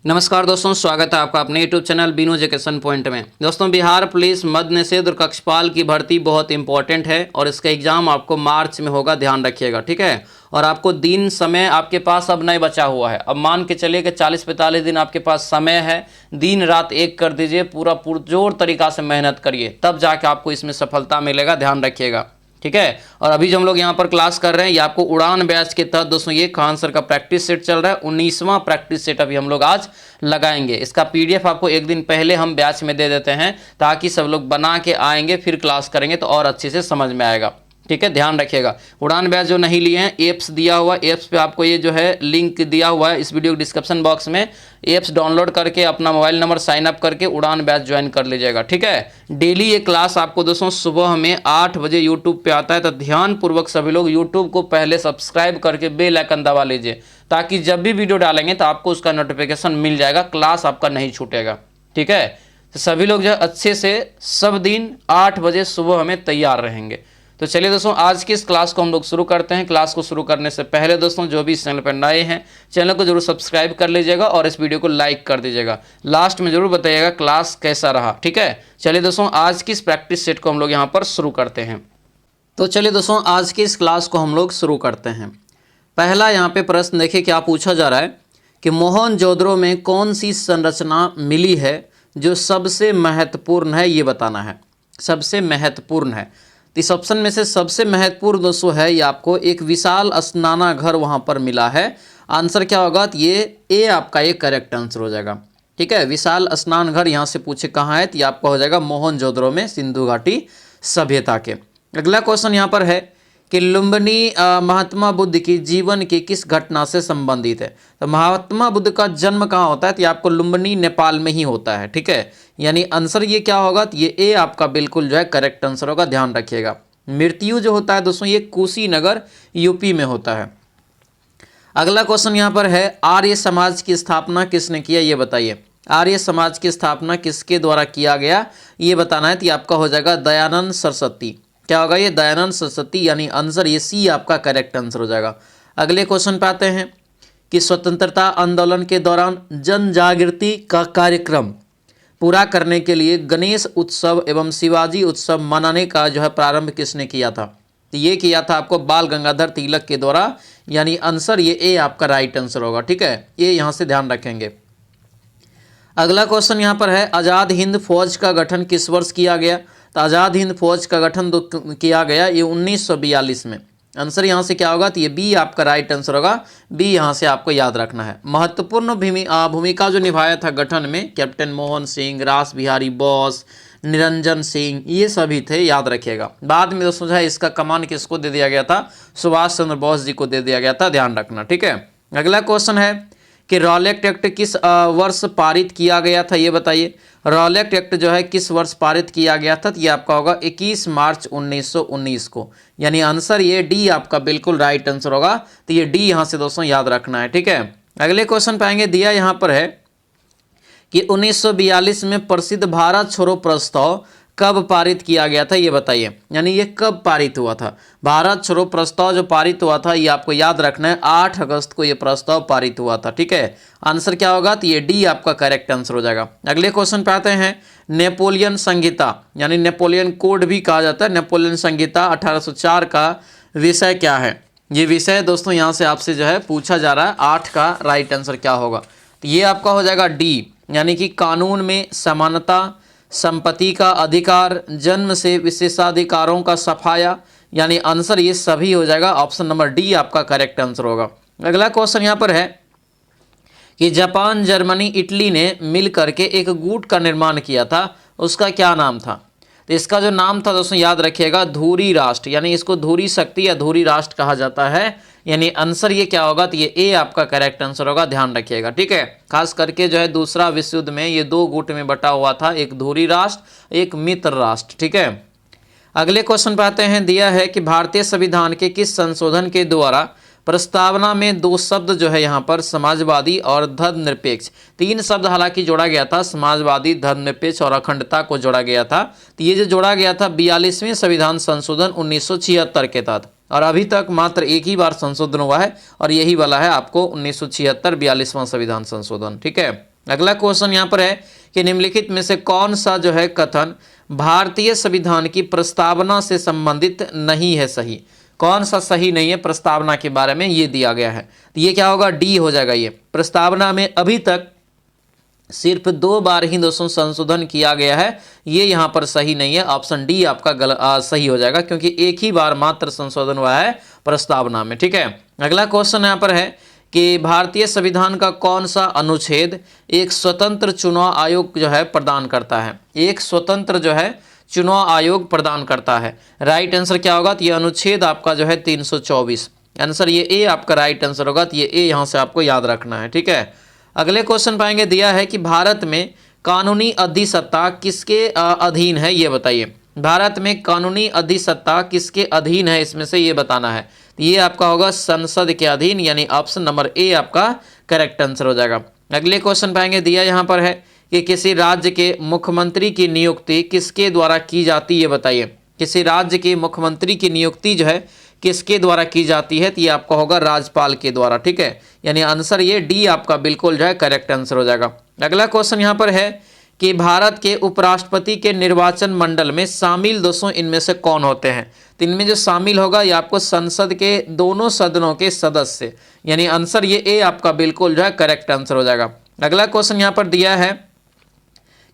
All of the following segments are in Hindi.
नमस्कार दोस्तों, स्वागत है आपका अपने YouTube channel Binu education point में। दोस्तों, बिहार पुलिस मद्य निषेध और कक्षपाल की भर्ती बहुत इंपॉर्टेंट है और इसका एग्जाम आपको मार्च में होगा, ध्यान रखिएगा, ठीक है। और आपको दिन समय आपके पास अब नहीं बचा हुआ है। अब मान के चलिए कि 40-45 दिन आपके पास समय है। दिन रात एक कर दीजिए, पूरा पुरजोर तरीका से मेहनत करिए, तब जाके आपको इसमें सफलता मिलेगा, ध्यान रखिएगा, ठीक है। और अभी जो हम लोग यहाँ पर क्लास कर रहे हैं, ये आपको उड़ान बैच के तहत दोस्तों ये खान सर का प्रैक्टिस सेट चल रहा है। 19वां प्रैक्टिस सेट अभी हम लोग आज लगाएंगे। इसका पीडीएफ आपको एक दिन पहले हम बैच में दे देते हैं, ताकि सब लोग बना के आएंगे, फिर क्लास करेंगे तो और अच्छे से समझ में आएगा, ठीक है। ध्यान रखिएगा। उड़ान बैच जो नहीं लिए हैं, एप्स दिया हुआ, एप्स पे आपको ये जो है लिंक दिया हुआ है इस वीडियो के डिस्क्रिप्शन बॉक्स में। एप्स डाउनलोड करके अपना मोबाइल नंबर साइन अप करके उड़ान बैच ज्वाइन कर लीजिएगा, ठीक है। डेली ये क्लास आपको दोस्तों सुबह में 8 बजे यूट्यूब पे आता है, तो ध्यानपूर्वक सभी लोग यूट्यूब को पहले सब्सक्राइब करके बेल आइकन दबा लीजिए, ताकि जब भी वीडियो डालेंगे तो आपको उसका नोटिफिकेशन मिल जाएगा, क्लास आपका नहीं छूटेगा, ठीक है। तो सभी लोग जो अच्छे से सब दिन 8 बजे सुबह हमें तैयार रहेंगे। तो चलिए दोस्तों, आज की इस क्लास को हम लोग शुरू करते हैं। क्लास को शुरू करने से पहले दोस्तों, जो भी इस चैनल पर नए हैं, चैनल को जरूर सब्सक्राइब कर लीजिएगा और इस वीडियो को लाइक कर दीजिएगा। लास्ट में जरूर बताइएगा क्लास कैसा रहा, ठीक है। चलिए दोस्तों, आज की इस प्रैक्टिस सेट को हम लोग यहाँ पर शुरू करते हैं। तो चलिए दोस्तों, आज की इस क्लास को हम लोग शुरू करते हैं। पहला यहाँ पे प्रश्न देखिए क्या पूछा जा रहा है कि मोहनजोदड़ो में कौन सी संरचना मिली है जो सबसे महत्वपूर्ण है, ये बताना है। सबसे महत्वपूर्ण है, इस ऑप्शन में से सबसे महत्वपूर्ण दोस्तों है ये आपको एक विशाल स्नानाघर वहाँ पर मिला है। आंसर क्या होगा, तो ये ए आपका एक करेक्ट आंसर हो जाएगा, ठीक है। विशाल स्नानघर यहाँ से पूछे कहाँ है, तो ये आपका हो जाएगा मोहनजोदड़ो में, सिंधु घाटी सभ्यता के। अगला क्वेश्चन यहाँ पर है कि लुम्बिनी महात्मा बुद्ध की जीवन की किस घटना से संबंधित है। तो महात्मा बुद्ध का जन्म कहाँ होता है, तो ये आपको लुम्बिनी नेपाल में ही होता है, ठीक है। यानी आंसर ये क्या होगा, तो ये ए आपका बिल्कुल जो है करेक्ट आंसर होगा, ध्यान रखिएगा। मृत्यु जो होता है दोस्तों, ये कुशीनगर यूपी में होता है। अगला क्वेश्चन यहाँ पर है आर्य समाज की स्थापना किसने किया, ये बताइए। आर्य समाज की स्थापना किसके द्वारा किया गया, ये बताना है। तो ये आपका हो जाएगा दयानंद सरस्वती। क्या होगा ये, दयानंद सरस्वती, यानी आंसर ये सी आपका करेक्ट आंसर हो जाएगा। अगले क्वेश्चन पे आते हैं कि स्वतंत्रता आंदोलन के दौरान जन जागृति का कार्यक्रम पूरा करने के लिए गणेश उत्सव एवं शिवाजी उत्सव मनाने का जो है प्रारंभ किसने किया था। तो ये किया था आपको बाल गंगाधर तिलक के द्वारा, यानी आंसर ये ए आपका राइट आंसर होगा, ठीक है। ये यहाँ से ध्यान रखेंगे। अगला क्वेश्चन यहाँ पर है आज़ाद हिंद फौज का गठन किस वर्ष किया गया। तो आज़ाद हिंद फौज का गठन किया गया ये 1942 में। आंसर यहाँ से क्या होगा, तो ये बी आपका राइट आंसर होगा। बी यहाँ से आपको याद रखना है। महत्वपूर्ण भूमिका जो निभाया था गठन में कैप्टन मोहन सिंह, रास बिहारी बोस, निरंजन सिंह, ये सभी थे, याद रखिएगा। बाद में दोस्तों है इसका कमान किसको दे दिया गया था, सुभाष चंद्र बोस जी को दे दिया गया था, ध्यान रखना, ठीक है। अगला क्वेश्चन है कि रॉलेट एक्ट किस वर्ष पारित किया गया था, ये बताइए। रॉलेट एक्ट जो है किस वर्ष पारित किया गया था, तो ये आपका होगा 21 मार्च 1919 को, यानी आंसर ये डी आपका बिल्कुल राइट आंसर होगा। तो ये डी यहाँ से दोस्तों याद रखना है, ठीक है। अगले क्वेश्चन पाएंगे, दिया यहाँ पर है कि 1942 में प्रसिद्ध भारत छोड़ो प्रस्ताव कब पारित किया गया था, ये बताइए। यानी ये कब पारित हुआ था, भारत छोड़ो प्रस्ताव जो पारित हुआ था, ये आपको याद रखना है। 8 अगस्त को ये प्रस्ताव पारित हुआ था, ठीक है। आंसर क्या होगा, तो ये डी आपका करेक्ट आंसर हो जाएगा। अगले क्वेश्चन पे आते हैं नेपोलियन संहिता, यानी नेपोलियन कोड भी कहा जाता है। नेपोलियन संहिता 1804 का विषय क्या है, ये विषय दोस्तों यहाँ से आपसे जो है पूछा जा रहा है। 8 का राइट आंसर क्या होगा, तो ये आपका हो जाएगा डी, यानी कि कानून में समानता, संपत्ति का अधिकार, जन्म से विशेषाधिकारों का सफाया, यानी आंसर ये सभी हो जाएगा। ऑप्शन नंबर डी आपका करेक्ट आंसर होगा। अगला क्वेश्चन यहाँ पर है कि जापान, जर्मनी, इटली ने मिल करके एक गुट का निर्माण किया था, उसका क्या नाम था। तो इसका जो नाम था दोस्तों याद रखिएगा, धुरी राष्ट्र, यानी इसको धुरी शक्ति या धुरी राष्ट्र कहा जाता है। यानी आंसर ये क्या होगा, तो ये ए आपका करेक्ट आंसर होगा, ध्यान रखिएगा, ठीक है। खास करके जो है दूसरा विश्व युद्ध में ये 2 गुट में बटा हुआ था, एक धुरी राष्ट्र, एक मित्र राष्ट्र, ठीक है। अगले क्वेश्चन पे आते हैं, दिया है कि भारतीय संविधान के किस संशोधन के द्वारा प्रस्तावना में 2 शब्द जो है यहाँ पर समाजवादी और धर्मनिरपेक्ष, 3 शब्द हालांकि जोड़ा गया था, समाजवादी, धर्मनिरपेक्ष और अखंडता को जोड़ा गया था। तो ये जो जोड़ा गया था 42वें संविधान संशोधन 1976 के तहत, और अभी तक मात्र एक ही बार संशोधन हुआ है और यही वाला है आपको 1976 42वां संविधान संशोधन, ठीक है। अगला क्वेश्चन यहाँ पर है कि निम्नलिखित में से कौन सा जो है कथन भारतीय संविधान की प्रस्तावना से संबंधित नहीं है सही, कौन सा सही नहीं है प्रस्तावना के बारे में, ये दिया गया है। तो ये क्या होगा, डी हो जाएगा। ये प्रस्तावना में अभी तक सिर्फ 2 बार ही दोस्तों संशोधन किया गया है, ये यहाँ पर सही नहीं है। ऑप्शन डी आपका सही हो जाएगा, क्योंकि एक ही बार मात्र संशोधन हुआ है प्रस्तावना में। ठीक है, अगला क्वेश्चन यहाँ पर है कि भारतीय संविधान का कौन सा अनुच्छेद एक स्वतंत्र चुनाव आयोग जो है प्रदान करता है, एक स्वतंत्र जो है चुनाव आयोग प्रदान करता है। राइट आंसर क्या होगा, तो ये अनुच्छेद आपका जो है 324, आंसर ये ए आपका राइट आंसर होगा। तो ये ए यहाँ से आपको याद रखना है। ठीक है, अगले क्वेश्चन पाएंगे, दिया है कि भारत में कानूनी अधिसत्ता किसके अधीन है, ये बताइए। भारत में कानूनी अधिसत्ता किसके अधीन है, इसमें से ये बताना है। तो ये आपका होगा संसद के अधीन, यानी ऑप्शन नंबर ए आपका करेक्ट आंसर हो जाएगा। अगले क्वेश्चन पाएंगे, दिया यहाँ पर है कि किसी राज्य के मुख्यमंत्री की नियुक्ति किसके द्वारा की जाती है, ये बताइए। किसी राज्य के मुख्यमंत्री की नियुक्ति जो है किसके द्वारा की जाती है, तो ये आपका होगा राज्यपाल के द्वारा। ठीक है, यानी आंसर ये डी आपका बिल्कुल जो है करेक्ट आंसर हो जाएगा। अगला क्वेश्चन यहाँ पर है कि भारत के उपराष्ट्रपति के निर्वाचन मंडल में शामिल दोस्तों इनमें से कौन होते हैं। तो इनमें जो शामिल होगा ये आपको संसद के दोनों सदनों के सदस्य, यानी आंसर ये ए आपका बिल्कुल जो है करेक्ट आंसर हो जाएगा। अगला क्वेश्चन यहाँ पर दिया है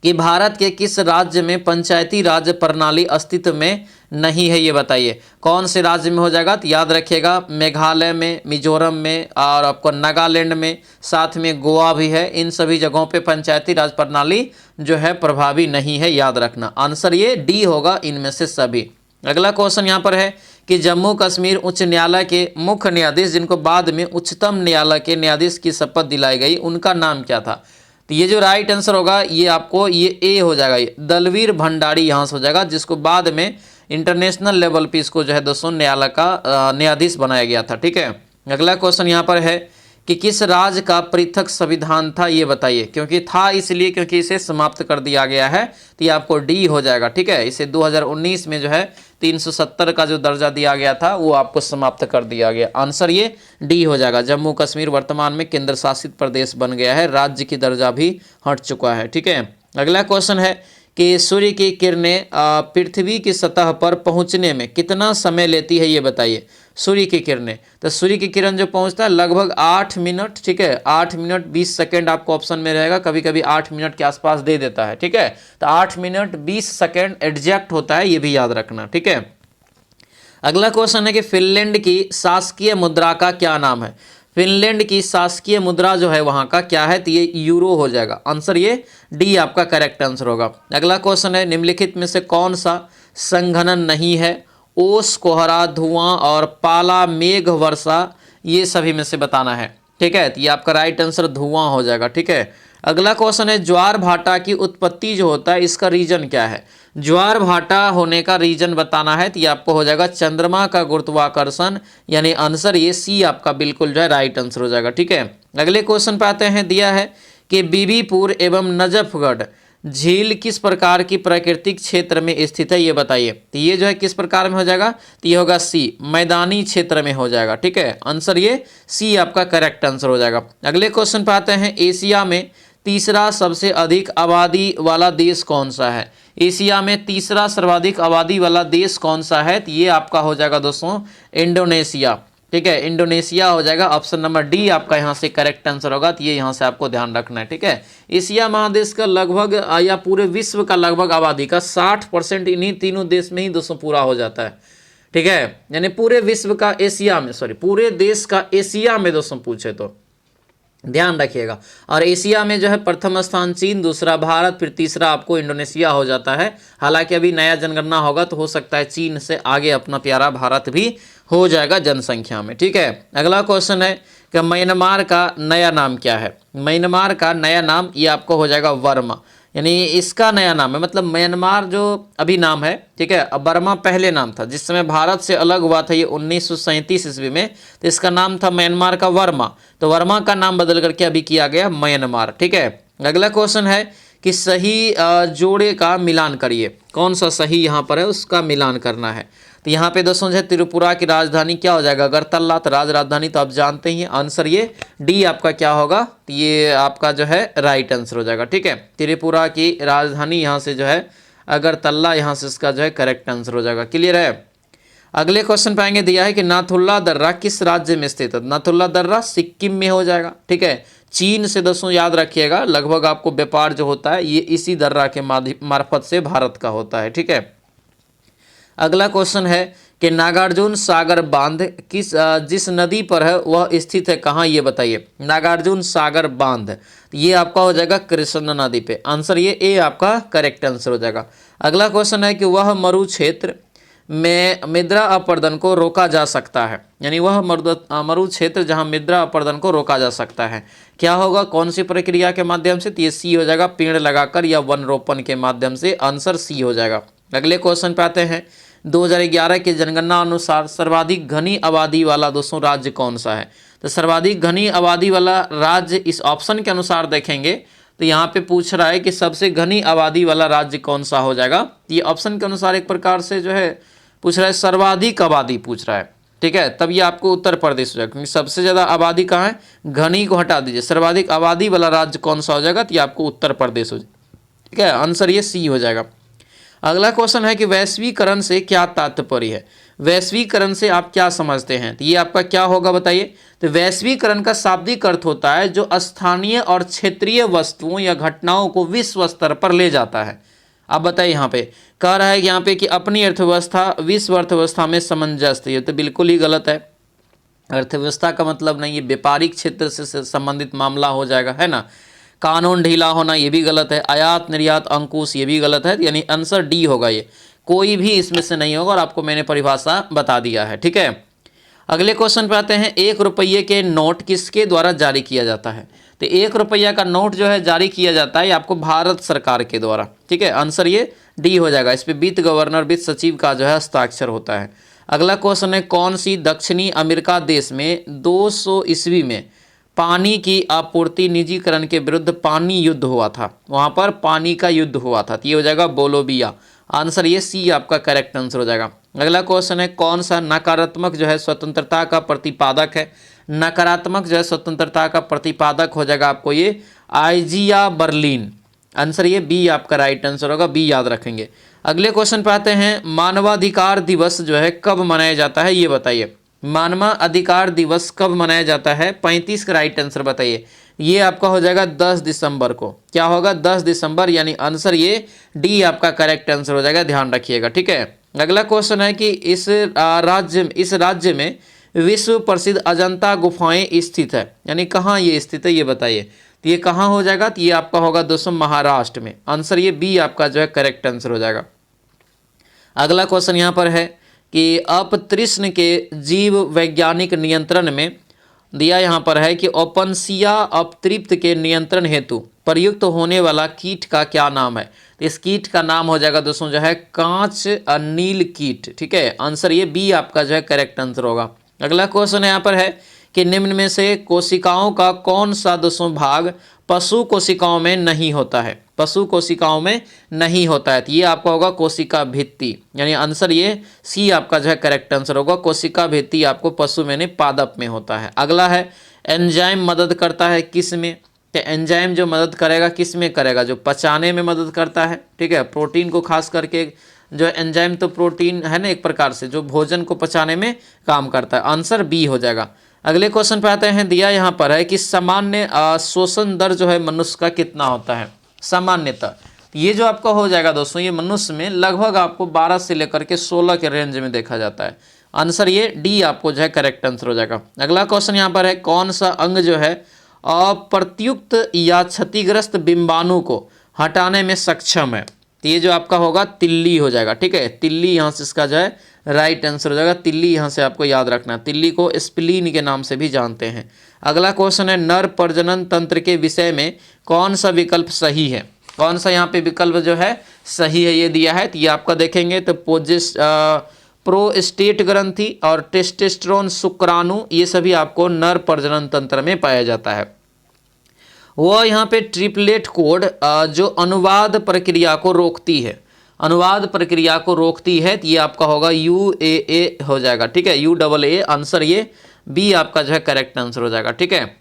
कि भारत के किस राज्य में पंचायती राज प्रणाली अस्तित्व में नहीं है, ये बताइए। कौन से राज्य में हो जाएगा, तो याद रखिएगा मेघालय में, मिजोरम में और आपको नागालैंड में, साथ में गोवा भी है। इन सभी जगहों पे पंचायती राज प्रणाली जो है प्रभावी नहीं है, याद रखना। आंसर ये डी होगा इनमें से सभी। अगला क्वेश्चन यहाँ पर है कि जम्मू कश्मीर उच्च न्यायालय के मुख्य न्यायाधीश जिनको बाद में उच्चतम न्यायालय के न्यायाधीश की शपथ दिलाई गई, उनका नाम क्या था। तो ये जो राइट आंसर होगा ये आपको ये ए हो जाएगा, ये दलवीर भंडारी यहाँ से हो जाएगा, जिसको बाद में इंटरनेशनल लेवल पे इसको जो है दोस्तों न्यायालय का न्यायाधीश बनाया गया था। ठीक है, अगला क्वेश्चन यहाँ पर है कि किस राज्य का पृथक संविधान था, ये बताइए। क्योंकि था इसलिए क्योंकि इसे समाप्त कर दिया गया है, तो ये आपको डी हो जाएगा। ठीक है, इसे 2019 में जो है 370 का जो दर्जा दिया गया था वो आपको समाप्त कर दिया गया। आंसर ये डी हो जाएगा। जम्मू कश्मीर वर्तमान में केंद्र शासित प्रदेश बन गया है, राज्य की दर्जा भी हट चुका है। ठीक है, अगला क्वेश्चन है कि सूर्य की किरणें पृथ्वी की सतह पर पहुंचने में कितना समय लेती है, ये बताइए। सूर्य की किरणें, तो सूर्य की किरण जो पहुंचता है लगभग 8 मिनट। ठीक है, 8 मिनट 20 सेकेंड आपको ऑप्शन में रहेगा, कभी कभी 8 मिनट के आसपास दे देता है। ठीक है, तो 8 मिनट 20 सेकेंड एग्जैक्ट होता है, ये भी याद रखना। ठीक है, अगला क्वेश्चन है कि फिनलैंड की शासकीय मुद्रा का क्या नाम है। फिनलैंड की शासकीय मुद्रा जो है वहाँ का क्या है, तो ये यूरो हो जाएगा। आंसर ये डी आपका करेक्ट आंसर होगा। अगला क्वेश्चन है निम्नलिखित में से कौन सा संघनन नहीं है। ओस, कोहरा, धुआं और पाला मेघ वर्षा, ये सभी में से बताना है। ठीक है, तो ये आपका राइट आंसर धुआं हो जाएगा। ठीक है, अगला क्वेश्चन है ज्वार भाटा की उत्पत्ति जो होता है इसका रीजन क्या है। ज्वार भाटा होने का रीजन बताना है, तो ये आपको हो जाएगा चंद्रमा का गुरुत्वाकर्षण, यानी आंसर ये सी आपका बिल्कुल जो है राइट आंसर हो जाएगा। ठीक है, अगले क्वेश्चन पे आते हैं, दिया है कि बीबीपुर एवं नजफगढ़ झील किस प्रकार की प्राकृतिक क्षेत्र में स्थित है, ये बताइए। तो ये जो है किस प्रकार में हो जाएगा, तो ये होगा सी मैदानी क्षेत्र में हो जाएगा। ठीक है, आंसर ये सी आपका करेक्ट आंसर हो जाएगा। अगले क्वेश्चन पे आते हैं, एशिया में तीसरा सबसे अधिक आबादी वाला देश कौन सा है। एशिया में तीसरा सर्वाधिक आबादी वाला देश कौन सा है, तो ये आपका हो जाएगा दोस्तों इंडोनेशिया। ठीक है, इंडोनेशिया हो जाएगा। ऑप्शन नंबर डी आपका यहाँ से करेक्ट आंसर होगा, तो ये यहाँ से आपको ध्यान रखना है। ठीक है, एशिया महादेश का लगभग या पूरे विश्व का लगभग आबादी का 60% इन्हीं तीनों देश में ही दोस्तों पूरा हो जाता है। ठीक है, यानी पूरे विश्व का एशिया में, पूरे देश का एशिया में दोस्तों पूछे तो ध्यान रखिएगा। और एशिया में जो है प्रथम स्थान चीन, दूसरा भारत, फिर तीसरा आपको इंडोनेशिया हो जाता है। हालांकि अभी नया जनगणना होगा तो हो सकता है चीन से आगे अपना प्यारा भारत भी हो जाएगा जनसंख्या में। ठीक है, अगला क्वेश्चन है कि म्यांमार का नया नाम क्या है। म्यांमार का नया नाम ये आपको हो जाएगा वर्मा, यानी इसका नया नाम है, मतलब म्यांमार जो अभी नाम है। ठीक है, अब बर्मा पहले नाम था, जिस समय भारत से अलग हुआ था ये 1937 ईस्वी में, तो इसका नाम था म्यांमार का वर्मा। तो वर्मा का नाम बदल करके अभी किया गया म्यांमार। ठीक है, अगला क्वेश्चन है कि सही जोड़े का मिलान करिए। कौन सा सही यहाँ पर है उसका मिलान करना है। तो यहाँ पे दोस्तों जो है त्रिपुरा की राजधानी क्या हो जाएगा, अगरतला। तो राजधानी तो आप जानते ही हैं, आंसर ये डी आपका क्या होगा, तो ये आपका जो है राइट आंसर हो जाएगा। ठीक है, त्रिपुरा की राजधानी यहाँ से जो है अगरतला, यहाँ से इसका जो है करेक्ट आंसर हो जाएगा। क्लियर है। अगले क्वेश्चन पे आएंगे, दिया है कि नाथुल्ला दर्रा किस राज्य में स्थित है। नाथुल्ला दर्रा सिक्किम में हो जाएगा। ठीक है, चीन से दोस्तों याद रखिएगा, लगभग आपको व्यापार जो होता है ये इसी दर्रा के मार्फत से भारत का होता है। ठीक है, अगला क्वेश्चन है कि नागार्जुन सागर बांध जिस नदी पर है वह स्थित है कहाँ, ये बताइए। नागार्जुन सागर बांध ये आपका हो जाएगा कृष्णा नदी पे, आंसर ये ए आपका करेक्ट आंसर हो जाएगा। अगला क्वेश्चन है कि वह मरु क्षेत्र में मृदा अपरदन को रोका जा सकता है, यानी वह मरु क्षेत्र जहां मृदा अपरदन को रोका जा सकता है, क्या होगा, कौन सी प्रक्रिया के माध्यम से, तो ये सी हो जाएगा, पेड़ लगाकर या वन रोपण के माध्यम से, आंसर सी हो जाएगा। अगले क्वेश्चन पे आते हैं, 2011 की जनगणना अनुसार सर्वाधिक घनी आबादी वाला दोस्तों राज्य कौन सा है। तो सर्वाधिक घनी आबादी वाला राज्य इस ऑप्शन के अनुसार देखेंगे तो यहाँ पे पूछ रहा है कि सबसे घनी आबादी वाला राज्य कौन सा हो जाएगा। ये ऑप्शन के अनुसार एक प्रकार से जो है पूछ रहा है, सर्वाधिक आबादी पूछ रहा है। ठीक है, तब ये आपको उत्तर प्रदेश हो जाएगा, क्योंकि सबसे ज़्यादा आबादी कहाँ है, घनी को हटा दीजिए, सर्वाधिक आबादी वाला राज्य कौन सा हो जाएगा, तो ये आपको उत्तर प्रदेश हो जाएगा। ठीक है, आंसर ये सी हो जाएगा। अगला क्वेश्चन है कि वैश्वीकरण से क्या तात्पर्य है। वैश्वीकरण से आप क्या समझते हैं, तो ये आपका क्या होगा बताइए। तो वैश्वीकरण का शाब्दिक अर्थ होता है जो स्थानीय और क्षेत्रीय वस्तुओं या घटनाओं को विश्व स्तर पर ले जाता है। आप बताइए, यहाँ पे कह रहा है कि यहाँ पे कि अपनी अर्थव्यवस्था विश्व अर्थव्यवस्था में सामंजस्य, ये तो बिल्कुल ही गलत है। अर्थव्यवस्था का मतलब नहीं, ये व्यापारिक क्षेत्र से संबंधित मामला हो जाएगा, है ना। कानून ढीला होना ये भी गलत है, आयात निर्यात अंकुश ये भी गलत है, यानी आंसर डी होगा, ये कोई भी इसमें से नहीं होगा और आपको मैंने परिभाषा बता दिया है। ठीक है, अगले क्वेश्चन पे आते हैं, 1 रुपये के नोट किसके द्वारा जारी किया जाता है। तो 1 रुपया का नोट जो है जारी किया जाता है आपको भारत सरकार के द्वारा। ठीक है, आंसर ये डी हो जाएगा, इस पर वित्त गवर्नर वित्त सचिव का जो है हस्ताक्षर होता है। अगला क्वेश्चन है, कौन सी दक्षिणी अमेरिका देश में 200 ईस्वी में पानी की आपूर्ति निजीकरण के विरुद्ध पानी युद्ध हुआ था, वहां पर पानी का युद्ध हुआ था, तो ये हो जाएगा बोलोविया, आंसर ये सी आपका करेक्ट आंसर हो जाएगा। अगला क्वेश्चन है, कौन सा नकारात्मक जो है स्वतंत्रता का प्रतिपादक है। नकारात्मक जो है स्वतंत्रता का प्रतिपादक हो जाएगा आपको ये आइजिया बर्लिन, आंसर ये बी आपका राइट आंसर होगा, बी याद रखेंगे। अगले क्वेश्चन पे आते हैं, मानवाधिकार दिवस जो है कब मनाया जाता है, ये बताइए। मानवाधिकार दिवस कब मनाया जाता है, 35 का राइट आंसर बताइए। ये आपका हो जाएगा 10 दिसंबर को, क्या होगा 10 दिसंबर, यानी आंसर ये डी आपका करेक्ट आंसर हो जाएगा, ध्यान रखिएगा। ठीक है, अगला क्वेश्चन है कि इस राज्य में विश्व प्रसिद्ध अजंता गुफाएं स्थित है, यानी कहाँ ये स्थित है ये बताइए। तो ये कहाँ हो जाएगा, तो ये आपका होगा दोस्तों महाराष्ट्र में, आंसर ये बी आपका जो है करेक्ट आंसर हो जाएगा। अगला क्वेश्चन यहाँ पर है कि अपतृष्ण के जीव वैज्ञानिक नियंत्रण में दिया यहाँ पर है कि ओपनसिया अपतृप्त के नियंत्रण हेतु प्रयुक्त होने वाला कीट का क्या नाम है। तो इस कीट का नाम हो जाएगा दोस्तों जो है कांच नील कीट। ठीक है, आंसर ये बी आपका जो है करेक्ट आंसर होगा। अगला क्वेश्चन यहाँ पर है कि निम्न में से कोशिकाओं का कौन सा दोस्तों भाग पशु कोशिकाओं में नहीं होता है, पशु कोशिकाओं में नहीं होता है, तो ये आपका होगा कोशिका भित्ति, यानी आंसर ये सी आपका जो है करेक्ट आंसर होगा, कोशिका भित्ति आपको पशु में नहीं पादप में होता है। अगला है, एंजाइम मदद करता है किस में, तो एंजाइम जो मदद करेगा किस में करेगा, जो पचाने में मदद करता है। ठीक है, प्रोटीन को खास करके जो एंजाइम तो प्रोटीन है ना एक प्रकार से, जो भोजन को पचाने में काम करता है, आंसर बी हो जाएगा। अगले क्वेश्चन पे आते हैं, दिया यहाँ पर है कि सामान्य शोषण दर जो है मनुष्य का कितना होता है सामान्यतः। ये जो आपका हो जाएगा दोस्तों, ये मनुष्य में लगभग आपको 12 से लेकर के 16 के रेंज में देखा जाता है, आंसर ये डी आपको जो है करेक्ट आंसर हो जाएगा। अगला क्वेश्चन यहाँ पर है, कौन सा अंग जो है अप्रत्युक्त या क्षतिग्रस्त बिंबाणु को हटाने में सक्षम है, तो ये जो आपका होगा तिल्ली हो जाएगा। ठीक है, तिल्ली यहाँ से इसका जो है राइट आंसर हो जाएगा, तिल्ली यहाँ से आपको याद रखना है, तिल्ली को स्प्लीन के नाम से भी जानते हैं। अगला क्वेश्चन है, नर प्रजनन तंत्र के विषय में कौन सा विकल्प सही है, कौन सा यहाँ पे विकल्प जो है सही है ये दिया है, तो ये आपका देखेंगे तो प्रोस्टेट ग्रंथि और टेस्टोस्टेरोन शुक्राणु ये सभी आपको नर प्रजनन तंत्र में पाया जाता है। वो यहाँ पे ट्रिपलेट कोड जो अनुवाद प्रक्रिया को रोकती है, अनुवाद प्रक्रिया को रोकती है, तो ये आपका होगा UAA हो जाएगा, ठीक है, UAA आंसर ये बी आपका जो है करेक्ट आंसर हो जाएगा, ठीक है,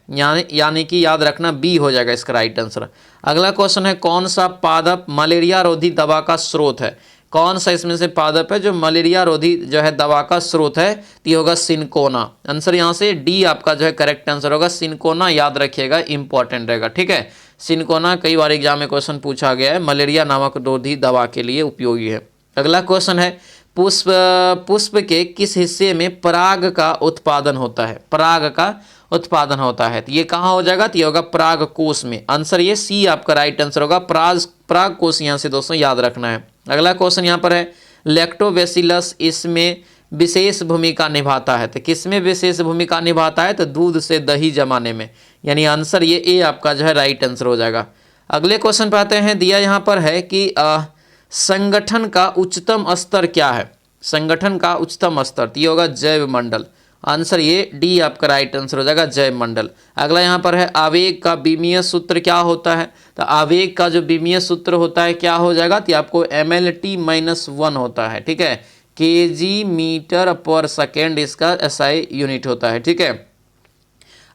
यानी कि याद रखना बी हो जाएगा इसका राइट आंसर। अगला क्वेश्चन है कौन सा पादप मलेरिया रोधी दवा का स्रोत है, कौन सा इसमें से पादप है जो मलेरिया रोधी जो है दवा का स्रोत है, तो ये होगा सिनकोना। आंसर यहाँ से डी आपका जो है करेक्ट आंसर होगा, सिनकोना याद रखिएगा, इंपॉर्टेंट रहेगा, ठीक है। सिनकोना कई बार एग्जाम में क्वेश्चन पूछा गया है, मलेरिया नामक रोधी दवा के लिए उपयोगी है। अगला क्वेश्चन है पुष्प के किस हिस्से में पराग का उत्पादन होता है, पराग का उत्पादन होता है, तो ये कहाँ हो जाएगा, तो ये होगा पराग कोश में। आंसर ये सी आपका राइट आंसर होगा, पराग कोश यहाँ से दोस्तों याद रखना है। अगला क्वेश्चन यहाँ पर है लैक्टोबैसिलस इसमें विशेष भूमिका निभाता है, तो किस में विशेष भूमिका निभाता है, तो दूध से दही जमाने में, यानी आंसर ये ए आपका जो है राइट आंसर हो जाएगा। अगले क्वेश्चन पे आते हैं, दिया यहाँ पर है कि संगठन का उच्चतम स्तर क्या है, संगठन का उच्चतम स्तर, तो ये होगा जैव मंडल। आंसर ये डी आपका राइट आंसर हो जाएगा, जैव मंडल। अगला यहाँ पर है आवेग का बीमीय सूत्र क्या होता है, तो आवेग का जो बीमीय सूत्र होता है क्या हो जाएगा, तो आपको MLT-1 होता है, ठीक है, kg मीटर पर सेकेंड इसका SI यूनिट होता है, ठीक है।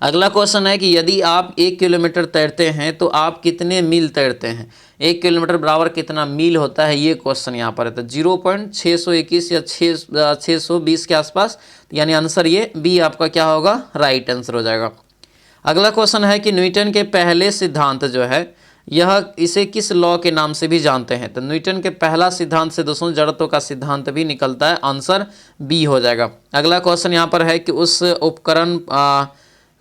अगला क्वेश्चन है कि यदि आप 1 किलोमीटर तैरते हैं तो आप कितने मील तैरते हैं, 1 किलोमीटर बराबर कितना मील होता है, ये क्वेश्चन यहाँ पर है, तो 0.621 या 620 के आसपास, यानी आंसर ये बी आपका क्या होगा, राइट आंसर हो जाएगा। अगला क्वेश्चन है कि न्यूटन के पहले सिद्धांत जो है यह इसे किस लॉ के नाम से भी जानते हैं, तो न्यूटन के पहला सिद्धांत से दोस्तों जड़त्व का सिद्धांत भी निकलता है, आंसर बी हो जाएगा। अगला क्वेश्चन यहाँ पर है कि उस उपकरण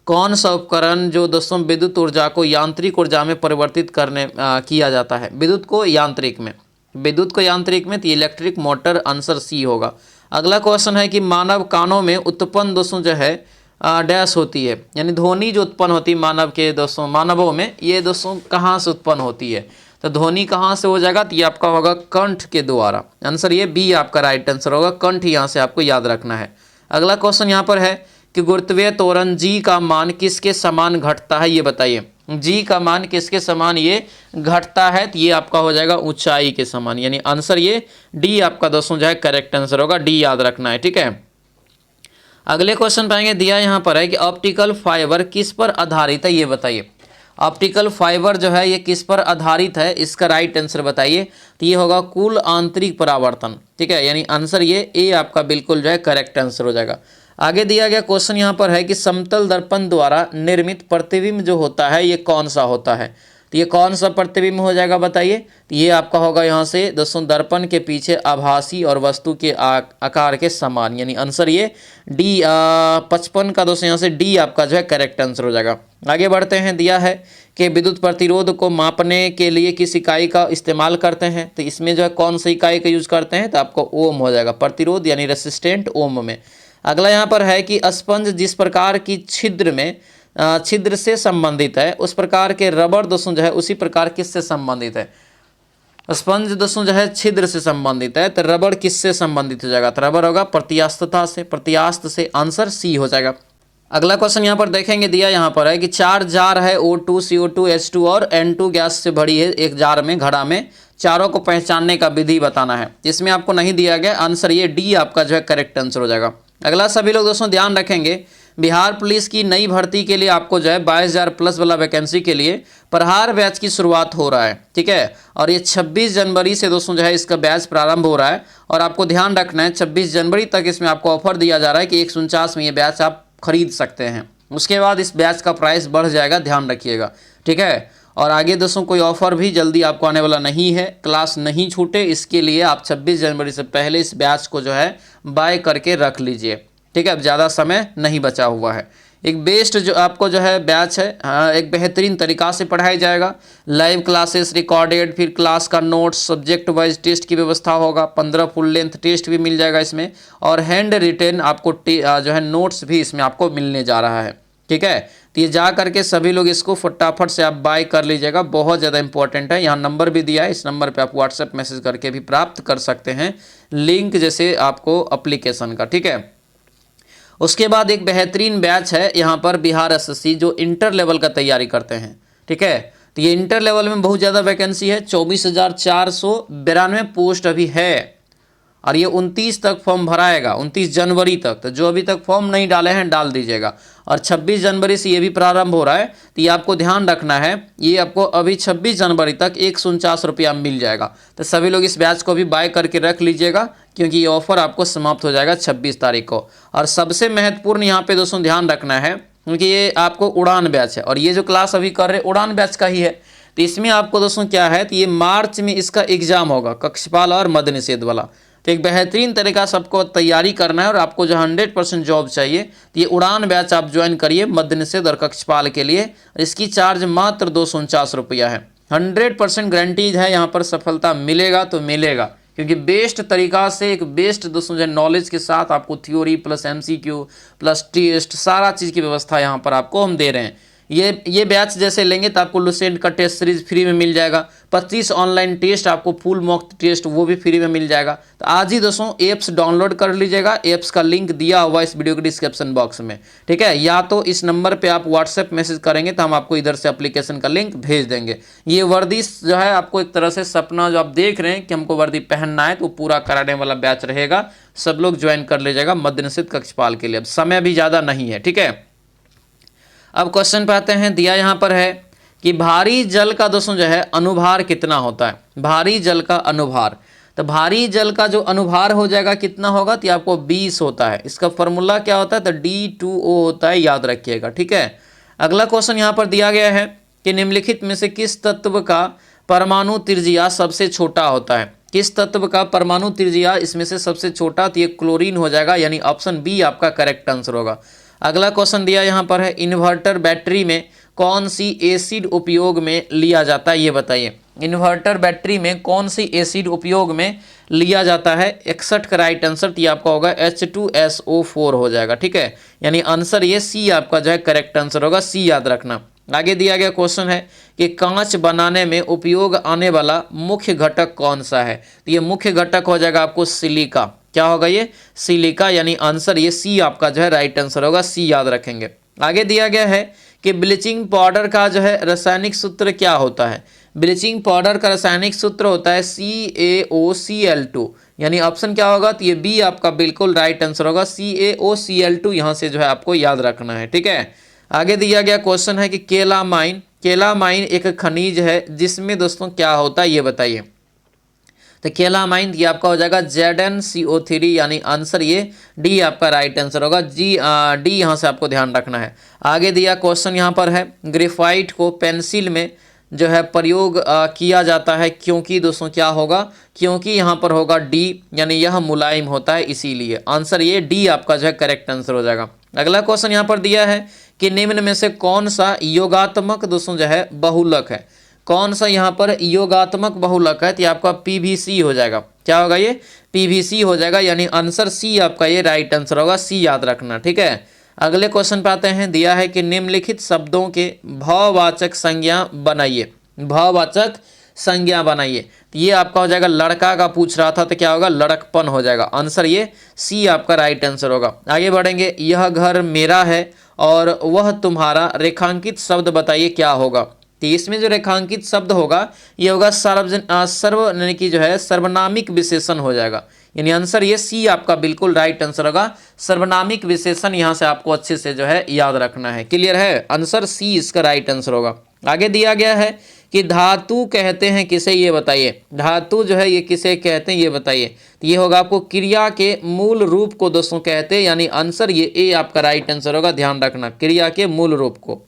कौन सा उपकरण जो दोस्तों विद्युत ऊर्जा को यांत्रिक ऊर्जा में परिवर्तित करने किया जाता है, विद्युत को यांत्रिक में, विद्युत को यांत्रिक में, तो इलेक्ट्रिक मोटर, आंसर सी होगा। अगला क्वेश्चन है कि मानव कानों में उत्पन्न दोस्तों जो है डैश होती है, यानी ध्वनि जो उत्पन्न होती है मानव के दोस्तों, मानवों में, ये दोस्तों कहाँ से उत्पन्न होती है, तो ध्वनि कहाँ से हो जाएगा, तो ये आपका होगा कंठ के द्वारा। आंसर ये बी आपका राइट आंसर होगा, कंठ यहाँ से आपको याद रखना है। अगला क्वेश्चन यहाँ पर है कि गुरुत्वीय त्वरण जी का मान किसके समान घटता है, ये बताइए, जी का मान किसके समान ये घटता है, तो ये आपका हो जाएगा ऊंचाई के समान, यानी आंसर ये डी आपका दोस्तों जो है करेक्ट आंसर होगा, डी याद रखना है, ठीक है। अगले क्वेश्चन पाएंगे, दिया यहाँ पर है कि ऑप्टिकल फाइबर किस पर आधारित है, ये बताइए, ऑप्टिकल फाइबर जो है ये किस पर आधारित है, इसका राइट आंसर बताइए, तो ये होगा कुल आंतरिक परावर्तन, ठीक है, यानी आंसर ये ए आपका बिल्कुल जो है करेक्ट आंसर हो जाएगा। आगे दिया गया क्वेश्चन यहाँ पर है कि समतल दर्पण द्वारा निर्मित प्रतिबिंब जो होता है ये कौन सा होता है, तो ये कौन सा प्रतिबिंब हो जाएगा बताइए, तो ये आपका होगा यहाँ से दोस्तों दर्पण के पीछे आभासी और वस्तु के आकार के समान, यानी आंसर ये डी 55 का दोस्तों यहाँ से डी आपका जो है करेक्ट आंसर हो जाएगा। आगे बढ़ते हैं, दिया है कि विद्युत प्रतिरोध को मापने के लिए किस इकाई का इस्तेमाल करते हैं, तो इसमें जो है कौन सी इकाई का यूज करते हैं, तो आपको ओम हो जाएगा, प्रतिरोध यानी रेसिस्टेंट ओम में। अगला यहाँ पर है कि स्पंज जिस प्रकार की छिद्र से संबंधित है उस प्रकार के रबड़ दोस्तों जो है उसी प्रकार किससे संबंधित है, स्पंज दोस्तों जो है छिद्र से संबंधित है, तो रबड़ किससे संबंधित हो जाएगा, तो रबड़ होगा प्रत्यास्थता से, प्रत्यास्थ से, आंसर सी हो जाएगा। अगला क्वेश्चन यहाँ पर देखेंगे, दिया यहाँ पर है कि 4 जार है O2, CO2, H2 और N2 गैस से भरी है एक जार में, घड़ा में, चारों को पहचानने का विधि बताना है, इसमें आपको नहीं दिया गया, आंसर ये डी आपका जो है करेक्ट आंसर हो जाएगा। अगला सभी लोग दोस्तों ध्यान रखेंगे, बिहार पुलिस की नई भर्ती के लिए आपको जो है 22,000 प्लस वाला वैकेंसी के लिए प्रहार बैच की शुरुआत हो रहा है, ठीक है, और ये 26 जनवरी से दोस्तों जो है इसका बैच प्रारंभ हो रहा है, और आपको ध्यान रखना है 26 जनवरी तक इसमें आपको ऑफर दिया जा रहा है कि 149 में ये बैच आप खरीद सकते हैं, उसके बाद इस बैच का प्राइस बढ़ जाएगा, ध्यान रखिएगा, ठीक है। और आगे दोस्तों कोई ऑफर भी जल्दी आपको आने वाला नहीं है, क्लास नहीं छूटे इसके लिए आप 26 जनवरी से पहले इस बैच को जो है बाय करके रख लीजिए, ठीक है, अब ज़्यादा समय नहीं बचा हुआ है। एक बेस्ट जो आपको जो है बैच है, एक बेहतरीन तरीक़ा से पढ़ाया जाएगा, लाइव क्लासेस रिकॉर्डेड, फिर क्लास का नोट्स, सब्जेक्ट वाइज टेस्ट की व्यवस्था होगा, 15 फुल लेंथ टेस्ट भी मिल जाएगा इसमें, और हैंड रिटेन आपको जो है नोट्स भी इसमें आपको मिलने जा रहा है, ठीक है। तो ये जा करके सभी लोग इसको फटाफट से आप बाय कर लीजिएगा, बहुत ज़्यादा इंपॉर्टेंट है। यहाँ नंबर भी दिया है, इस नंबर पे आप व्हाट्सएप मैसेज करके भी प्राप्त कर सकते हैं लिंक जैसे आपको एप्लीकेशन का, ठीक है। उसके बाद एक बेहतरीन बैच है यहाँ पर बिहार एसएससी जो इंटर लेवल का तैयारी करते हैं, ठीक है। तो ये इंटर लेवल में बहुत ज़्यादा वैकेंसी है, 24,492 पोस्ट अभी है, और ये 29 तक फॉर्म भराएगा, 29 जनवरी तक। तो जो अभी तक फॉर्म नहीं डाले हैं डाल दीजिएगा, और 26 जनवरी से ये भी प्रारंभ हो रहा है। तो ये आपको ध्यान रखना है, ये आपको अभी 26 जनवरी तक 149 रुपया मिल जाएगा। तो सभी लोग इस बैच को भी बाय करके रख लीजिएगा, क्योंकि ये ऑफर आपको समाप्त हो जाएगा 26 तारीख को। और सबसे महत्वपूर्ण यहाँ पे दोस्तों ध्यान रखना है, क्योंकि ये आपको उड़ान बैच है, और ये जो क्लास अभी कर रहे उड़ान बैच का ही है। तो इसमें आपको दोस्तों क्या है, तो ये मार्च में इसका एग्जाम होगा, कक्षपाल और मद्य निषेध वाला। तो एक बेहतरीन तरीका से आपको तैयारी करना है, और आपको जो 100% जॉब चाहिए तो ये उड़ान बैच आप ज्वाइन करिए मद्य निषेध और कक्षपाल के लिए। इसकी चार्ज मात्र 249 रुपया है। 100% गारंटीज है, यहाँ पर सफलता मिलेगा तो मिलेगा, क्योंकि बेस्ट तरीका से एक बेस्ट दोस्तों जो नॉलेज के साथ आपको theory plus MCQ plus test सारा चीज़ की व्यवस्था यहाँ पर आपको हम दे रहे हैं। ये बैच जैसे लेंगे तो आपको लुसेंट का टेस्ट सीरीज फ्री में मिल जाएगा, 25 ऑनलाइन टेस्ट, आपको फुल मॉक टेस्ट वो भी फ्री में मिल जाएगा। तो आज ही दोस्तों एप्स डाउनलोड कर लीजिएगा, एप्स का लिंक दिया हुआ इस वीडियो के डिस्क्रिप्शन बॉक्स में, ठीक है। या तो इस नंबर पे आप व्हाट्सएप मैसेज करेंगे तो हम आपको इधर से एप्लीकेशन का लिंक भेज देंगे। ये वर्दी जो है आपको एक तरह से सपना जो आप देख रहे हैं कि हमको वर्दी पहनना है, तो पूरा कराने वाला बैच रहेगा। सब लोग ज्वाइन कर लीजिएगा मद्य निषेध कक्षपाल के लिए। अब समय भी ज़्यादा नहीं है, ठीक है। अब क्वेश्चन पे आते हैं, दिया यहाँ पर है कि भारी जल का दोस्तों जो है अनुभार कितना होता है। भारी जल का अनुभार, तो भारी जल का जो अनुभार हो जाएगा कितना होगा, तो आपको 20 होता है। इसका फॉर्मूला क्या होता है, तो D2O होता है, याद रखिएगा, ठीक है। अगला क्वेश्चन यहाँ पर दिया गया है कि निम्नलिखित में से किस तत्व का परमाणु त्रिज्या सबसे छोटा होता है। किस तत्व का परमाणु त्रिज्या इसमें से सबसे छोटा, तो ये क्लोरीन हो जाएगा, यानी ऑप्शन बी आपका करेक्ट आंसर होगा। अगला क्वेश्चन दिया यहाँ पर है, इन्वर्टर बैटरी में कौन सी एसिड उपयोग में लिया जाता है, ये बताइए। इन्वर्टर बैटरी में कौन सी एसिड उपयोग में लिया जाता है। 61 का राइट आंसर तो आपका होगा H2SO4 हो जाएगा, ठीक है। यानी आंसर ये सी आपका जो है करेक्ट आंसर होगा, सी याद रखना। आगे दिया गया क्वेश्चन है कि कांच बनाने में उपयोग आने वाला मुख्य घटक कौन सा है। तो ये मुख्य घटक हो जाएगा आपको सिलिका। क्या होगा ये, सिलिका, यानी आंसर ये सी आपका जो है राइट आंसर होगा, सी याद रखेंगे। आगे दिया गया है कि ब्लीचिंग पाउडर का जो है रासायनिक सूत्र क्या होता है। ब्लीचिंग पाउडर का रासायनिक सूत्र होता है CaOCl2, यानी ऑप्शन क्या होगा, तो ये बी आपका बिल्कुल राइट आंसर होगा, CaOCl2 यहाँ से जो है आपको याद रखना है, ठीक है। आगे दिया गया क्वेश्चन है कि केलामाइन, केलामाइन एक खनिज है जिसमें दोस्तों क्या होता है, ये बताइए। तो केलामाइन ये आपका हो जाएगा ZnCO3, यानी आंसर ये डी आपका राइट आंसर होगा, डी यहाँ से आपको ध्यान रखना है। आगे दिया क्वेश्चन यहाँ पर है, ग्रेफाइट को पेंसिल में जो है प्रयोग किया जाता है, क्योंकि दोस्तों क्या होगा, क्योंकि यहाँ पर होगा डी, यानी यह मुलायम होता है, इसीलिए आंसर ये डी आपका जो है करेक्ट आंसर हो जाएगा। अगला क्वेश्चन यहाँ पर दिया है कि निम्न में से कौन सा योगात्मक दोस्तों जो है बहुलक है। कौन सा यहाँ पर योगात्मक बहुलक है, तो आपका PVC हो जाएगा। क्या होगा ये, PVC हो जाएगा, यानी आंसर सी आपका ये राइट आंसर होगा, सी याद रखना, ठीक है। अगले क्वेश्चन पे आते हैं, दिया है कि निम्नलिखित शब्दों के भाववाचक संज्ञा बनाइए। भाववाचक संज्ञा बनाइए, तो ये आपका हो जाएगा, लड़का का पूछ रहा था तो क्या होगा, लड़कपन हो जाएगा, आंसर ये सी आपका राइट आंसर होगा। आगे बढ़ेंगे, यह घर मेरा है और वह तुम्हारा, रेखांकित शब्द बताइए क्या होगा। तो इसमें जो रेखांकित शब्द होगा ये होगा यानी कि जो है सर्वनामिक विशेषण हो जाएगा, यानी आंसर ये सी आपका बिल्कुल राइट आंसर होगा, सर्वनामिक विशेषण यहाँ से आपको अच्छे से जो है याद रखना है। क्लियर है, आंसर सी इसका राइट आंसर होगा। आगे दिया गया है कि धातु कहते हैं किसे, ये बताइए। धातु जो है ये किसे कहते हैं, ये बताइए। तो ये होगा आपको क्रिया के मूल रूप को दोस्तों कहते हैं, यानी आंसर ये ए आपका राइट आंसर होगा, ध्यान रखना, क्रिया के मूल रूप को।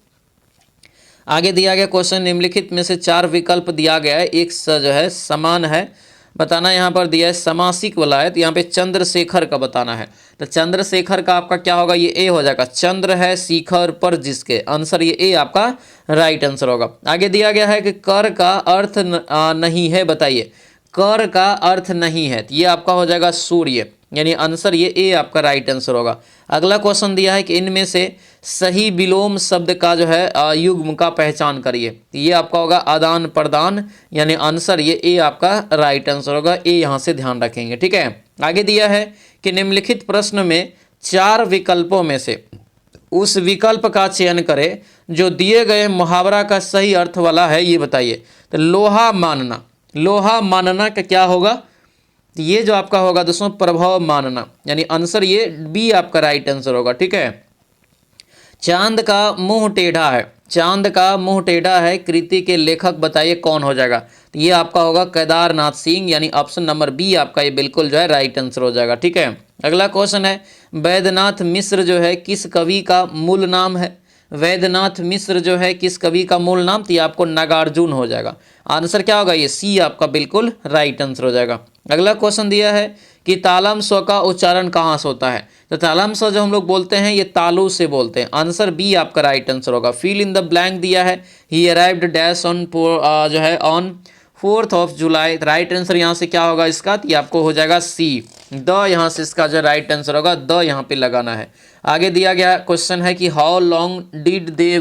आगे दिया गया क्वेश्चन, निम्नलिखित में से 4 विकल्प दिया गया है, एक जो है समान है, बताना। यहाँ पर दिया है समासिक वाला है, तो यहाँ पे चंद्रशेखर का बताना है। तो चंद्रशेखर का आपका क्या होगा, ये ए हो जाएगा, चंद्र है शिखर पर जिसके, आंसर ये ए आपका राइट आंसर होगा। आगे दिया गया है कि कर का अर्थ नहीं है, बताइए। कर का अर्थ नहीं है, तो ये आपका हो जाएगा सूर्य, यानी आंसर ये ए आपका राइट आंसर होगा। अगला क्वेश्चन दिया है कि इनमें से सही विलोम शब्द का जो है युग्म का पहचान करिए, तो ये आपका होगा आदान प्रदान, यानी आंसर ये ए आपका राइट आंसर होगा, ए यहाँ से ध्यान रखेंगे, ठीक है। आगे दिया है कि निम्नलिखित प्रश्न में 4 विकल्पों में से उस विकल्प का चयन करें जो दिए गए मुहावरा का सही अर्थ वाला है, ये बताइए। तो लोहा मानना, लोहा मानना का क्या होगा? तो ये जो आपका होगा दोस्तों प्रभाव मानना, यानी आंसर ये बी आपका राइट आंसर होगा। ठीक है। चांद का मुंह टेढ़ा है, चांद का मुंह टेढ़ा है कृति के लेखक बताइए कौन हो जाएगा? तो ये आपका होगा केदारनाथ सिंह, यानी ऑप्शन नंबर बी आपका ये बिल्कुल जो है राइट आंसर हो जाएगा। ठीक है। अगला क्वेश्चन है, वैद्यनाथ मिश्र जो है किस कवि का मूल नाम है? वैद्यनाथ मिश्र जो है किस कवि का मूल नाम? तो ये आपको नागार्जुन हो जाएगा। आंसर क्या होगा? ये सी आपका बिल्कुल राइट आंसर हो जाएगा। अगला क्वेश्चन दिया है कि तालम स्व का उच्चारण कहाँ से होता है? तो तालम स्व जो हम लोग बोलते हैं ये तालु से बोलते हैं। आंसर बी आपका राइट आंसर होगा। फिल इन द ब्लैंक दिया है, ही अराइव्ड डैश ऑन जो है on 4th of July. Right answer यहाँ से क्या होगा इसका? तो ये आपको हो जाएगा सी, द यहाँ से इसका जो राइट आंसर होगा द यहाँ पे लगाना है। आगे दिया गया क्वेश्चन है कि how long did they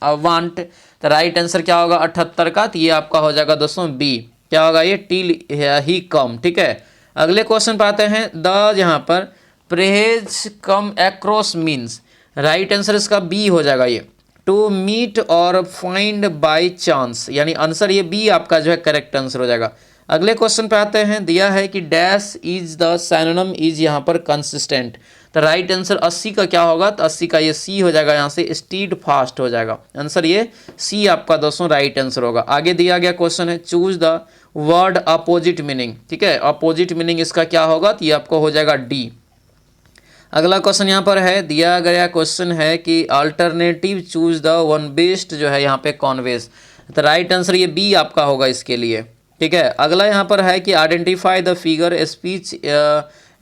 want? तो राइट आंसर क्या होगा 78 का? तो ये आपका हो जाएगा दोस्तों बी, क्या होगा ये? टिल ही कम। ठीक है। अगले क्वेश्चन पे आते हैं, द यहाँ पर परहेज कम एक्रॉस मीन्स। राइट आंसर इसका बी हो जाएगा ये, टू मीट और फाइंड बाय चांस, यानी आंसर ये बी आपका जो है करेक्ट आंसर हो जाएगा। अगले क्वेश्चन पे आते हैं, दिया है कि dash is the synonym is यहाँ पर कंसिस्टेंट। तो राइट आंसर 80 का क्या होगा? तो 80 का ये सी हो जाएगा, यहाँ से स्टीड फास्ट हो जाएगा। आंसर ये सी आपका दोस्तों राइट आंसर होगा। आगे दिया गया क्वेश्चन है, choose the word opposite meaning. ठीक है। अपोजिट मीनिंग इसका क्या होगा? तो ये आपको हो जाएगा डी। अगला क्वेश्चन यहाँ पर है, दिया गया क्वेश्चन है कि alternative choose the one best जो है यहाँ पे कॉन्वेज। तो राइट आंसर ये बी आपका होगा इसके लिए। ठीक है। अगला यहाँ पर है कि identify the figure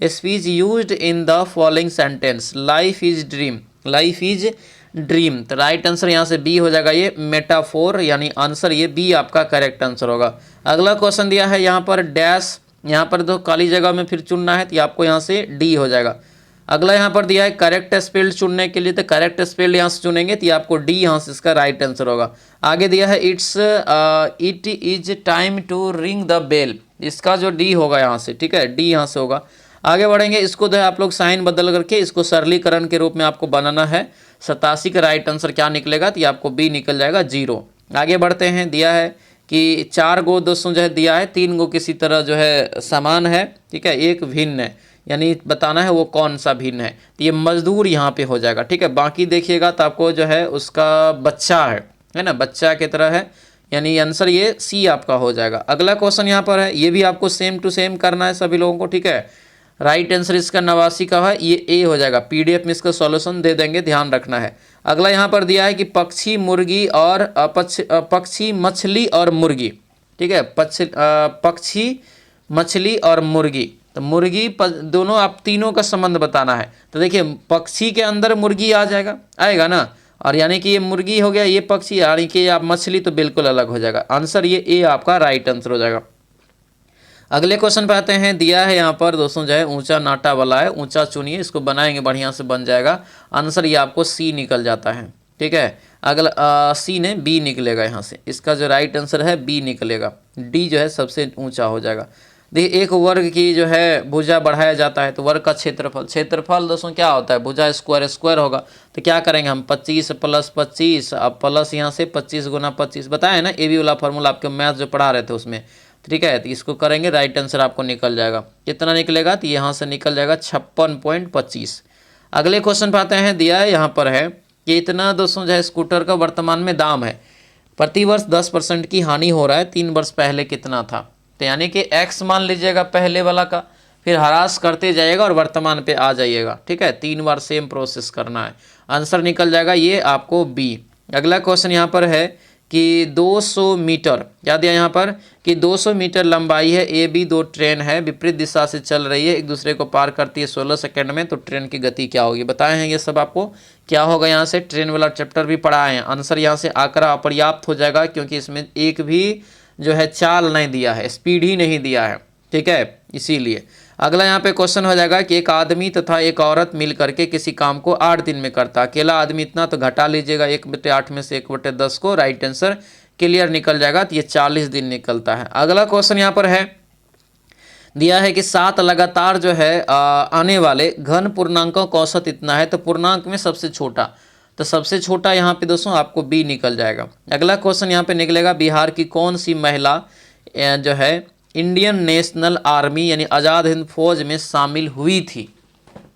speech used in the following sentence, life is dream, life is dream. तो राइट आंसर यहाँ से बी हो जाएगा ये मेटाफोर, यानी आंसर ये बी आपका करेक्ट आंसर होगा। अगला क्वेश्चन दिया है यहाँ पर डैश, यहाँ पर तो खाली जगह में फिर चुनना है, तो आपको यहाँ से डी हो जाएगा। अगला यहाँ पर दिया है करेक्ट स्पेल्ड चुनने के लिए, तो करेक्ट स्पेल्ड यहाँ से चुनेंगे तो ये आपको डी यहाँ से इसका राइट आंसर होगा। आगे दिया है it is time to ring the bell, इसका जो डी होगा यहाँ से। ठीक है। डी यहाँ से होगा। आगे बढ़ेंगे, इसको जो है आप लोग साइन बदल करके इसको सरलीकरण के रूप में आपको बनाना है। 87 का राइट आंसर क्या निकलेगा? तो ये आपको बी निकल जाएगा 0। आगे बढ़ते हैं, दिया है कि 4 गो दोस्तों जो है दिया है, 3 गो किसी तरह जो है समान है। ठीक है। एक भिन्न है, यानी बताना है वो कौन सा भिन्न है। तो ये मजदूर यहाँ पे हो जाएगा। ठीक है। बाकी देखिएगा तो आपको जो है उसका बच्चा है ना, बच्चा की तरह है, यानी आंसर ये सी आपका हो जाएगा। अगला क्वेश्चन यहाँ पर है, ये भी आपको सेम टू सेम करना है सभी लोगों को। ठीक है। राइट आंसर इसका 89 का है, ये ए हो जाएगा। पीडीएफ में इसका सॉल्यूशन दे देंगे, ध्यान रखना है। अगला यहाँ पर दिया है कि पक्षी मुर्गी और पक्षी मछली और मुर्गी। ठीक है। पक्षी मछली और मुर्गी, तो मुर्गी दोनों आप तीनों का संबंध बताना है। तो देखिए पक्षी के अंदर मुर्गी आ जाएगा, आएगा ना, और यानी कि ये मुर्गी हो गया, ये पक्षी, यानी कि आप मछली तो बिल्कुल अलग हो जाएगा। आंसर ये ए आपका राइट आंसर हो जाएगा। अगले क्वेश्चन पे आते हैं, दिया है यहाँ पर दोस्तों जो है ऊंचा नाटा वाला है, ऊंचा चुनिए, इसको बनाएंगे बढ़िया से बन जाएगा। आंसर ये आपको सी निकल जाता है। ठीक है। अगला सी ने बी निकलेगा, यहाँ से इसका जो राइट आंसर है बी निकलेगा। डी जो है सबसे ऊंचा हो जाएगा। देखिए एक वर्ग की जो है भुजा बढ़ाया जाता है, तो वर्ग का क्षेत्रफल, क्षेत्रफल दोस्तों क्या होता है? भुजा स्क्वायर, स्क्वायर होगा। तो क्या करेंगे हम 25 + 25, अब प्लस यहाँ से 25 × 25 बताया ना, ए बी वाला फार्मूला आपके मैथ जो पढ़ा रहे थे उसमें। ठीक है। तो इसको करेंगे, राइट आंसर आपको निकल जाएगा। कितना निकलेगा? तो यहाँ से निकल जाएगा 56.25। अगले क्वेश्चन पे आते हैं, दिया है यहाँ पर है कि इतना दोस्तों जो है स्कूटर का वर्तमान में दाम है, प्रतिवर्ष 10% की हानि हो रहा है, 3 वर्ष पहले कितना था? तो यानी कि x मान लीजिएगा पहले वाला का, फिर ह्रास करते जाइएगा और वर्तमान पे आ जाइएगा। ठीक है। 3 बार सेम प्रोसेस करना है। आंसर निकल जाएगा ये आपको बी। अगला क्वेश्चन यहाँ पर है कि 200 मीटर, क्या दिया यहाँ पर कि 200 मीटर लंबाई है, ए बी 2 ट्रेन है, विपरीत दिशा से चल रही है, एक दूसरे को पार करती है 16 सेकंड में, तो ट्रेन की गति क्या होगी? बताए हैं ये सब आपको। क्या होगा यहाँ से? ट्रेन वाला चैप्टर भी पढ़ाए हैं। आंसर यहाँ से आंकड़ा अपर्याप्त हो जाएगा, क्योंकि इसमें एक भी जो है चाल नहीं दिया है, स्पीड ही नहीं दिया है। ठीक है, इसीलिए। अगला यहाँ पे क्वेश्चन हो जाएगा कि एक आदमी तथा एक औरत मिल करके किसी काम को 8 दिन में करता है, अकेला आदमी इतना, तो घटा लीजिएगा 1/8 में से 1/10 को, राइट आंसर क्लियर निकल जाएगा। तो ये 40 दिन निकलता है। अगला क्वेश्चन यहाँ पर है, दिया है कि 7 लगातार जो है आने वाले घन पूर्णांकों का औसत इतना है, तो पूर्णांक में सबसे छोटा, तो सबसे छोटा यहाँ पे दोस्तों आपको बी निकल जाएगा। अगला क्वेश्चन यहाँ पे निकलेगा, बिहार की कौन सी महिला जो है इंडियन नेशनल आर्मी यानी आज़ाद हिंद फौज में शामिल हुई थी?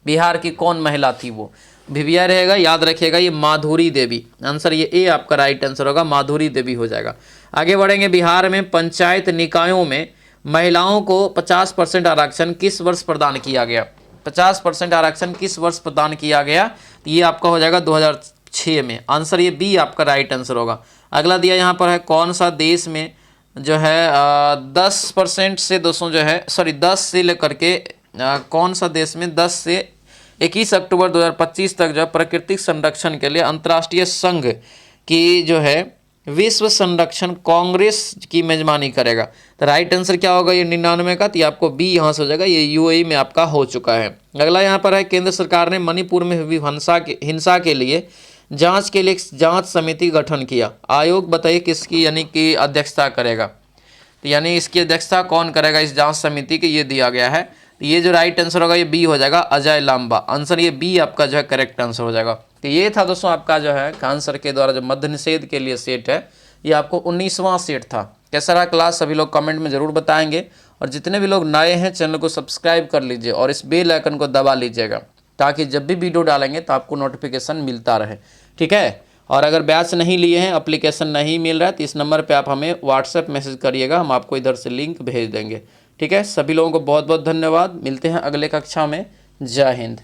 बिहार की कौन महिला थी वो? भिविया रहेगा, याद रखिएगा ये माधुरी देवी। आंसर ये ए आपका राइट आंसर होगा, माधुरी देवी हो जाएगा। आगे बढ़ेंगे, बिहार में पंचायत निकायों में महिलाओं को 50% आरक्षण किस वर्ष प्रदान किया गया? 50% आरक्षण किस वर्ष प्रदान किया गया? ये आपका हो जाएगा 2006 में। आंसर ये बी आपका राइट आंसर होगा। अगला दिया यहाँ पर है, कौन सा देश में जो है 10% से दोस्तों जो है 10 से लेकर के कौन सा देश में 10 से 21 अक्टूबर 2025 तक जो है प्राकृतिक संरक्षण के लिए अंतर्राष्ट्रीय संघ की जो है विश्व संरक्षण कांग्रेस की मेजबानी करेगा? तो राइट आंसर क्या होगा ये 99 का? तो ये आपको बी यहाँ से हो जाएगा, ये यूएई में आपका हो चुका है। अगला यहाँ पर है, केंद्र सरकार ने मणिपुर में हुई हिंसा के लिए जांच के लिए जांच समिति गठन किया। आयोग बताइए किसकी यानी कि अध्यक्षता करेगा? तो यानी इसकी अध्यक्षता कौन करेगा इस जांच समिति की, ये दिया गया है। तो ये जो राइट आंसर होगा ये बी हो जाएगा, अजय लांबा। आंसर ये बी आपका जो है करेक्ट आंसर हो जाएगा। तो ये था दोस्तों आपका जो है आंसर के द्वारा जो मद्य निषेध के लिए सेट है, ये आपको 19वां सेट था। कैसा रहा क्लास सभी लोग कमेंट में ज़रूर बताएंगे, और जितने भी लोग नए हैं चैनल को सब्सक्राइब कर लीजिए और इस बेल आइकन को दबा लीजिएगा, ताकि जब भी वीडियो डालेंगे तो आपको नोटिफिकेशन मिलता रहे, ठीक है। और अगर बैच नहीं लिए हैं, एप्लीकेशन नहीं मिल रहा है, तो इस नंबर पे आप हमें व्हाट्सएप मैसेज करिएगा, हम आपको इधर से लिंक भेज देंगे, ठीक है। सभी लोगों को बहुत बहुत धन्यवाद। मिलते हैं अगले कक्षा में। जय हिंद।